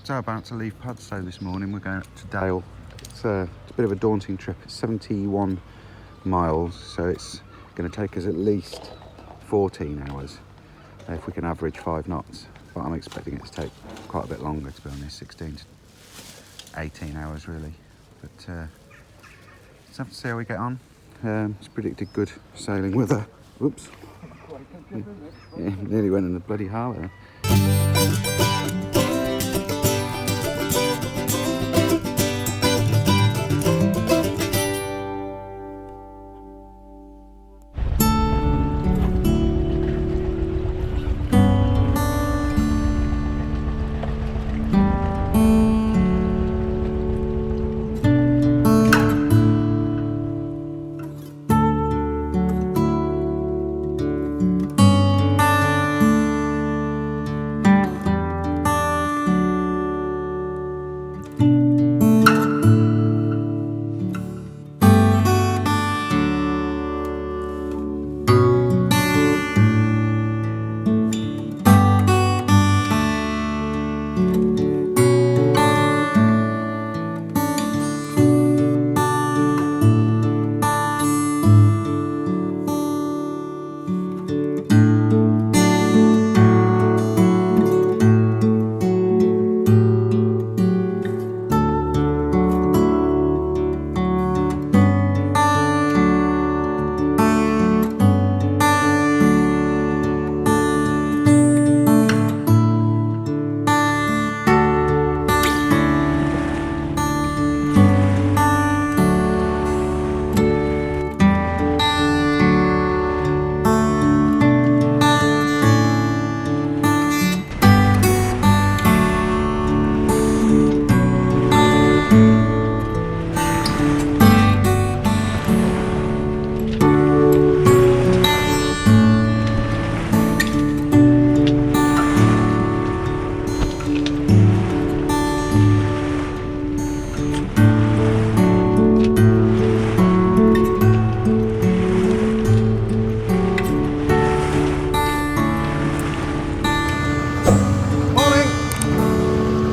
So about to leave Padstow this morning. We're going up to Dale. It's a bit of a daunting trip. It's 71 miles, so it's going to take us at least 14 hours if we can average 5 knots. But I'm expecting it to take quite a bit longer, to be honest, 16 to 18 hours really. But let's have to see how we get on. It's predicted good sailing weather. Whoops. Yeah, nearly went in the bloody harbour.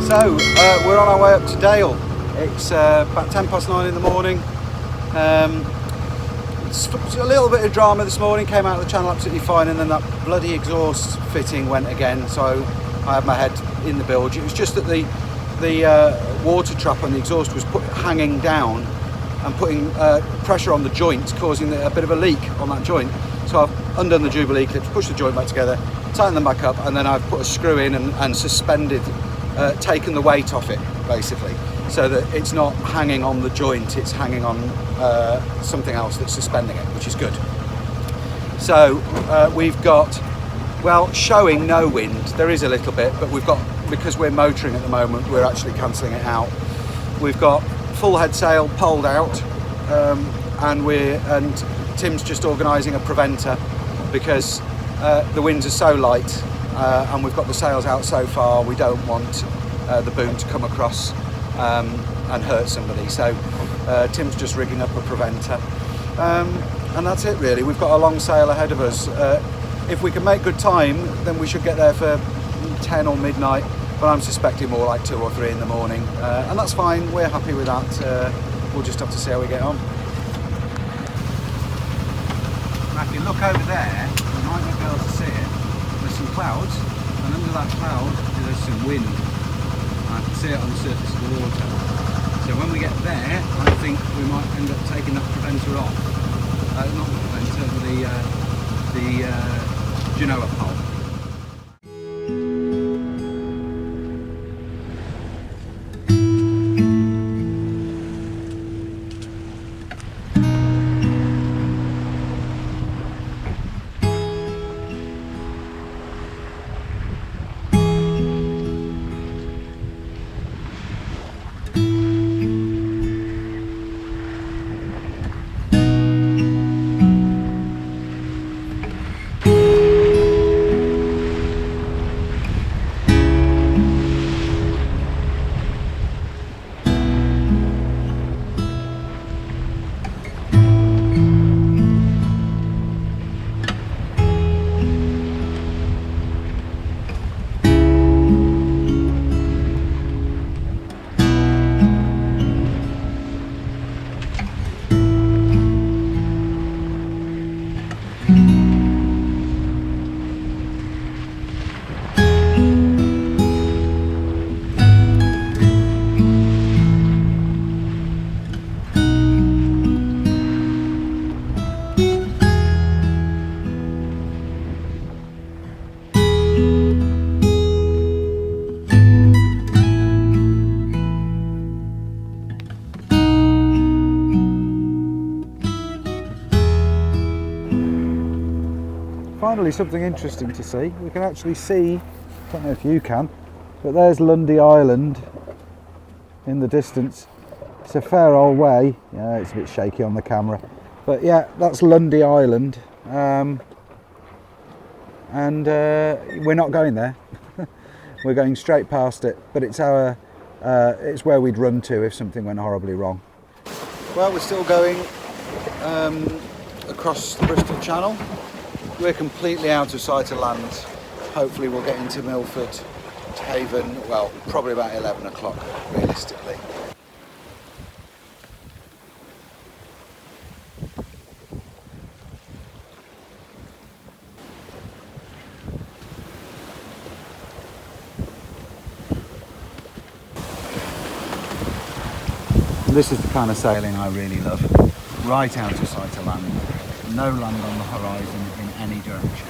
So we're on our way up to Dale. It's about 9:10 in the morning. It's a little bit of drama this morning, came out of the channel absolutely fine, and then that bloody exhaust fitting went again, so I had my head in the bilge. It was just that the water trap on the exhaust was hanging down and putting pressure on the joint, causing a bit of a leak on that joint. So I've undone the Jubilee clips, pushed the joint back together, tightened them back up, and then I've put a screw in and suspended, taken the weight off it basically, so that it's not hanging on the joint, it's hanging on something else that's suspending it, which is good. So we've got, well, showing no wind. There is a little bit, but we've got, because we're motoring at the moment, we're actually cancelling it out. We've got full head sail poled out, and Tim's just organising a preventer because the winds are so light, and we've got the sails out so far. We don't want the boom to come across and hurt somebody. So Tim's just rigging up a preventer, and that's it really. We've got a long sail ahead of us. If we can make good time, then we should get there for 10 or midnight, but I'm suspecting more like 2 or 3 in the morning, and that's fine. We're happy with that. We'll just have to see how we get on. Now if you look over there, you might not be able to see it. There's some clouds, and under that cloud there's some wind. I can see it on the surface of the water. So when we get there, I think we might end up taking that preventer off. Not the preventer, the Genoa pole. finally something interesting to see. We can actually see, I don't know if you can, but there's Lundy Island in the distance. It's a fair old way. Yeah, it's a bit shaky on the camera, but yeah, that's Lundy Island, and we're not going there. We're going straight past it, but it's it's where we'd run to if something went horribly wrong. Well, we're still going across the Bristol Channel. We're completely out of sight of land. Hopefully we'll get into Milford Haven, well, probably about 11 o'clock realistically. This is the kind of sailing I really love. Right out of sight of land, no land on the horizon in any direction.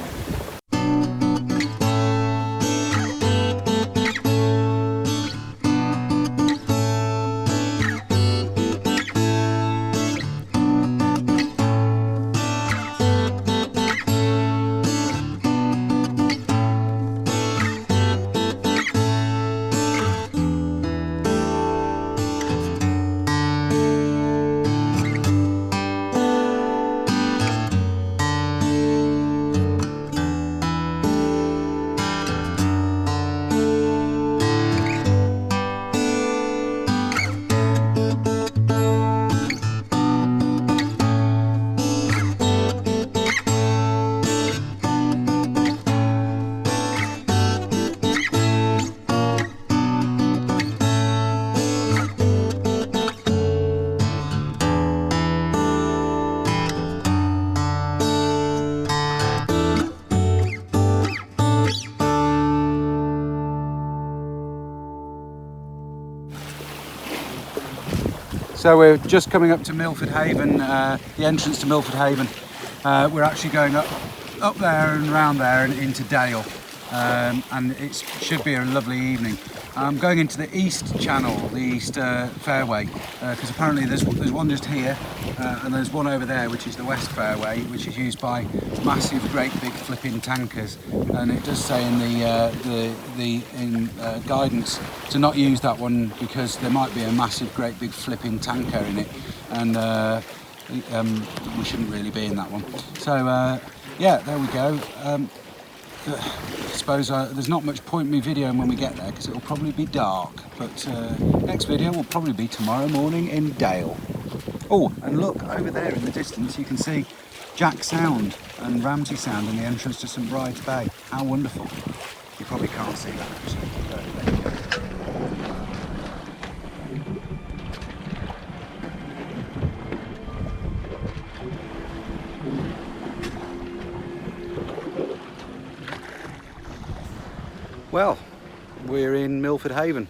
So we're just coming up to Milford Haven, the entrance to Milford Haven. We're actually going up there and around there and into Dale, and it should be a lovely evening. I'm going into the East Channel, the East Fairway, because apparently there's one just here, and there's one over there which is the West Fairway, which is used by massive, great big flipping tankers. And it does say in the guidance to not use that one because there might be a massive, great big flipping tanker in it, and we shouldn't really be in that one. So yeah, there we go. I suppose there's not much point in me videoing when we get there because it'll probably be dark, but next video will probably be tomorrow morning in Dale. Oh, and look over there in the distance you can see Jack Sound and Ramsey Sound in the entrance to St Bride's Bay. How wonderful. You probably can't see that actually, but there you go. Well, we're in Milford Haven.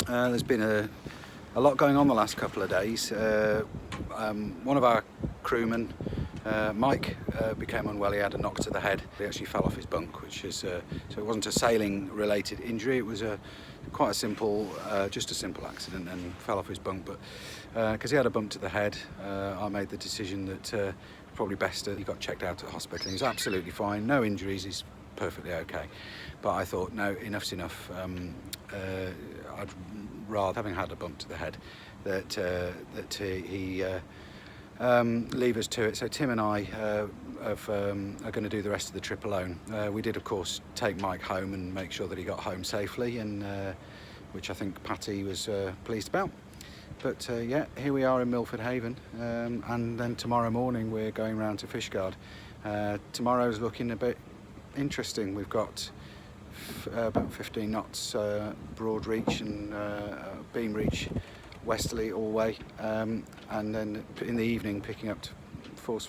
There's been a lot going on the last couple of days. One of our crewmen, Mike, became unwell. He had a knock to the head. He actually fell off his bunk, which is so it wasn't a sailing related injury. It was quite a simple, just a simple accident, and fell off his bunk. But because he had a bump to the head, I made the decision that probably best he got checked out at the hospital. He's absolutely fine, no injuries. He's perfectly okay. But I thought, no, enough's enough. I'd rather, having had a bump to the head, that he leave us to it. So Tim and I are going to do the rest of the trip alone. We did, of course, take Mike home and make sure that he got home safely, and which I think Patty was pleased about. But yeah, here we are in Milford Haven, and then tomorrow morning we're going round to Fishguard. Tomorrow's looking a bit interesting. We've got about 15 knots broad reach and beam reach westerly all the way, and then in the evening picking up to force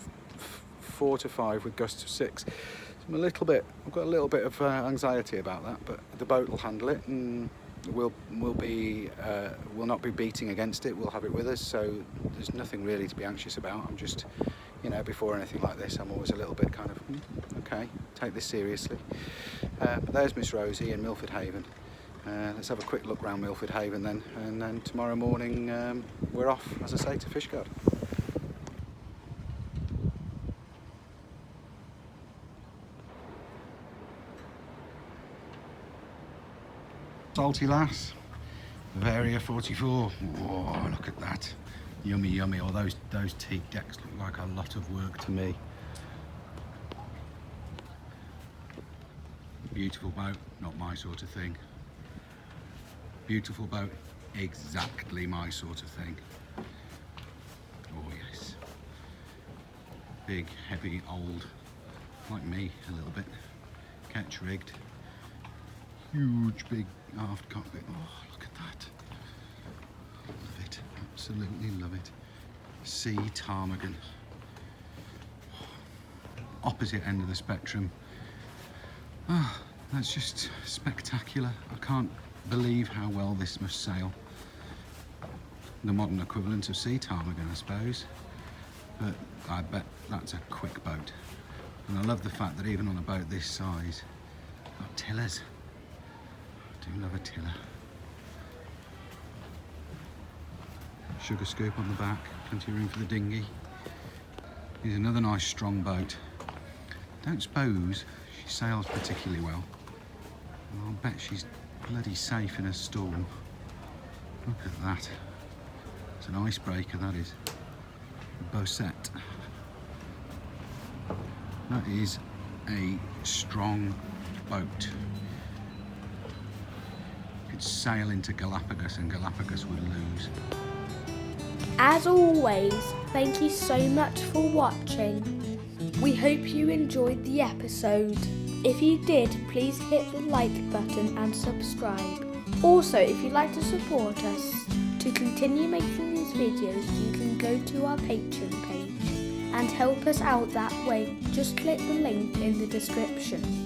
4 to 5 with gusts of 6. So I've got a little bit of anxiety about that, but the boat will handle it, and we'll not be beating against it. We'll have it with us, so there's nothing really to be anxious about. I'm just, you know, before anything like this, I'm always a little bit kind of, okay, take this seriously. But there's Miss Rosie in Milford Haven. Let's have a quick look around Milford Haven then, and then tomorrow morning we're off, as I say, to Fishguard. Salty Lass, Bavaria 44. Whoa, look at that. Yummy, yummy. Or those teak decks look like a lot of work to me. Beautiful boat, not my sort of thing. Beautiful boat, exactly my sort of thing. Oh yes. Big, heavy, old, like me a little bit. Ketch rigged. Huge, big aft cockpit. Oh, look at that. Love it, absolutely love it. Sea ptarmigan. Opposite end of the spectrum. Ah, that's just spectacular. I can't believe how well this must sail. The modern equivalent of sea ptarmigan, I suppose. But I bet that's a quick boat. And I love the fact that even on a boat this size, got tillers. I do love a tiller. Sugar scoop on the back, plenty of room for the dinghy. Here's another nice strong boat. Don't suppose she sails particularly well. And I'll bet she's bloody safe in a storm. Look at that. It's an icebreaker, that is. A Bosette. That is a strong boat. Could sail into Galapagos and Galapagos would lose. As always, thank you so much for watching. We hope you enjoyed the episode. If you did, please hit the like button and subscribe. Also, if you'd like to support us to continue making these videos, you can go to our Patreon page and help us out that way. Just click the link in the description.